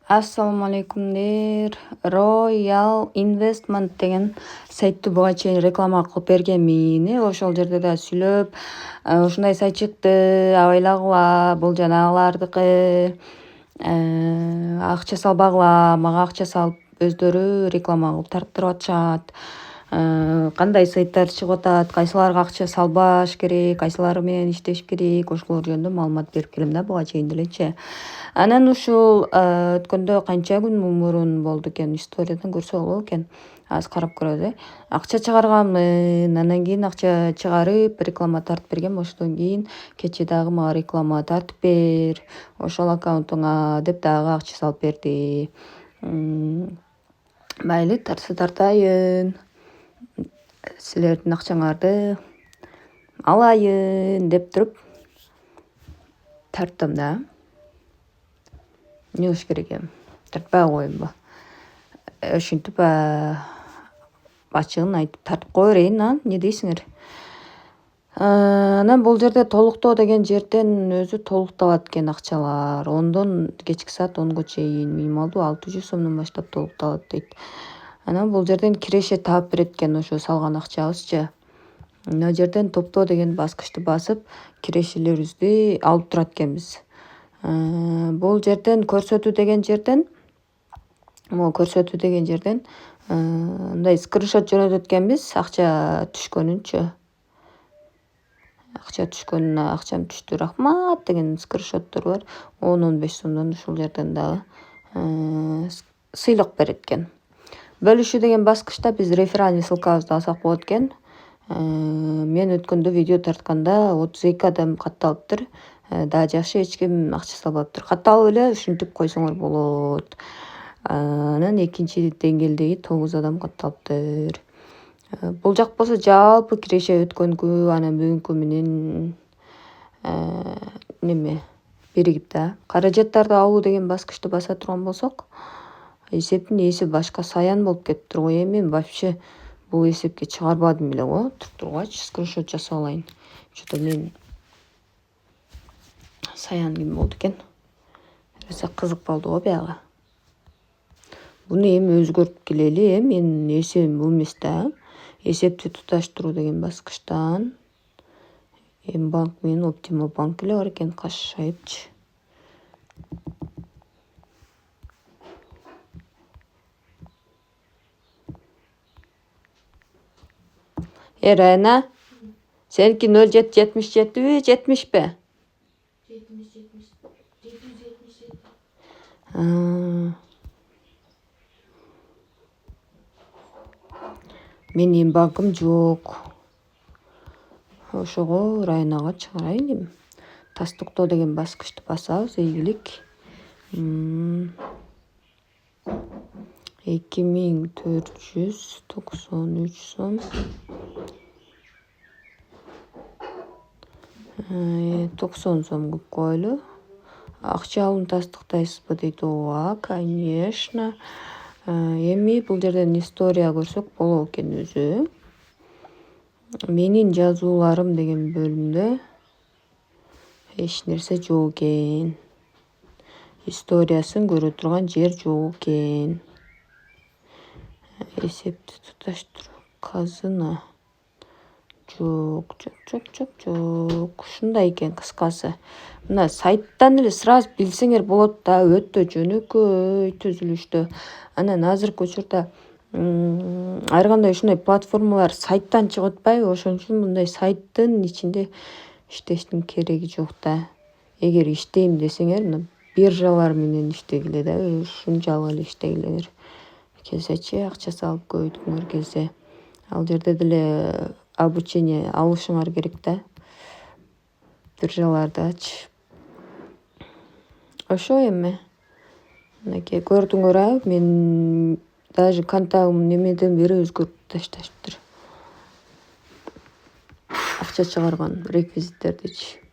Assalomu alaykumlar. Royal Investment деген сайтты буга чейин реклама кылып берген мени. Ошол жерде да сүйлөп, ушундай сайт чыкты, абайлагыла, бул жанагылардыкы. Акча салбагыла, мага акча салып өздөрү реклама кылып тарттырып атышат. Кандай сайттар чыгып атат, кайсыларга акча салбаш керек, кайсылары менен иштеш керек, ошолор жөнүндө маалымат берип келем да буга чейин делечи. Анан ушул өткөндө канча күн мурун болду экен, историядан көрсө болот экен. Азыр карап көрөбүз. Акча чыгарганмын, анан кийин акча чыгарып реклама тартып бергем. Ошондон кийин кечээ дагы мага реклама тартып бер, ошол аккаунтуңа деп дагы акча салып берди. Майли тартса тартайын, силердин акчаңарды алайын деп туруп тарттым да. Не кылыш керек эми? Тартпай коеюнбу? Ушинтип ачыгын айтып тартып кое берейин, не дейсиңер? Анан бул жерде толуктоо деген жерден өзү толукталат экен акчалар. 10дон кечки саат 10го чейин минималдуу 600 сомдон баштап толукталат дейт. Анан бул жерден киреше таап берет экен ошо салган акчабызчы. Мына жерден топтоо деген баскычты басып, кирешелерибизди алып турат экенбиз. Бул жерден көрсөтүү деген жерден, мындай скриншот жөнөтөт экенбиз, акча түшкөнүнчү. Акча түшкөнүнө акчам түштү, рахмат деген скриншоттор бар. 10-15 сомдон ушул жерден дагы сыйлык берет экен. Бөлүшүү деген баскычта биз реферальный ссылкабызды алсак болот экен. Мен өткөндө видео тартканда 32 адам катталыптыр. Дагы жакшы, эч ким акча салбаптыр. Катталып эле ушинтип койсоңор болот. Анан экинчи деңгээлдеги 9 адам катталыптыр. Бул жак болсо жалпы киреше өткөнгү, анан бүгүнкү менен неме биригип да. Каражаттарды алуу деген баскычты баса турган болсок, эсептин ээси башка Саян болуп кетиптир го. Мен вообще бул эсепке чыгарбадым эле го. Туруп тургачы скриншот жасап алайын. Что-то мен Саян ким болду экен? Кызык болду го баягы. Буну эми өзгөртүп келели. Менин эсебим бул эмес да. Эсепти туташтыруу деген баскычтан М-банк менен Оптимал банк эле бар экен, кашшайыпчы. Райна, сеники 0777 70-пи? 777. Менин банкым жок. Ошого Райнага чыгарайын дейм. Тастыктоо деген баскычты басабыз, ийгилик. 2493 сом. 90 сом кылып коелу. Акча алууну тастыктайсызбы дейт. Ооба, конечно. Эми бул жерден история көрсөк болот экен өзү. Менин жазууларым деген бөлүмдө эч нерсе жок экен. Историясын көрө турган жер жок экен. Эсепти туташтыруу, казына жок. Ушундай экен кыскасы. Мына сайттан эле сразу билсеңер болот да, өтө жөнөкөй түзүлүштө. Анан азыркы учурда ар кандай ушундай платформалар сайттан чыгып атпайбы? Ошон үчүн мындай сайттын ичинде иштештин кереги жок да. Эгер иштейм десеңер, мына биржалар менен иштегиле да, ушунчалык эле иштегилеңер. Келсечи, акча салып көбөйткүңөр келсе, ал жерде деле обучение алышыңар керек да. Биржалардачы. Ошо эми. Мынакей көрдүңөр, мен даже контагым немеден бери өзгөртүп ташташтыр. Акча чыгарган реквизиттердичи.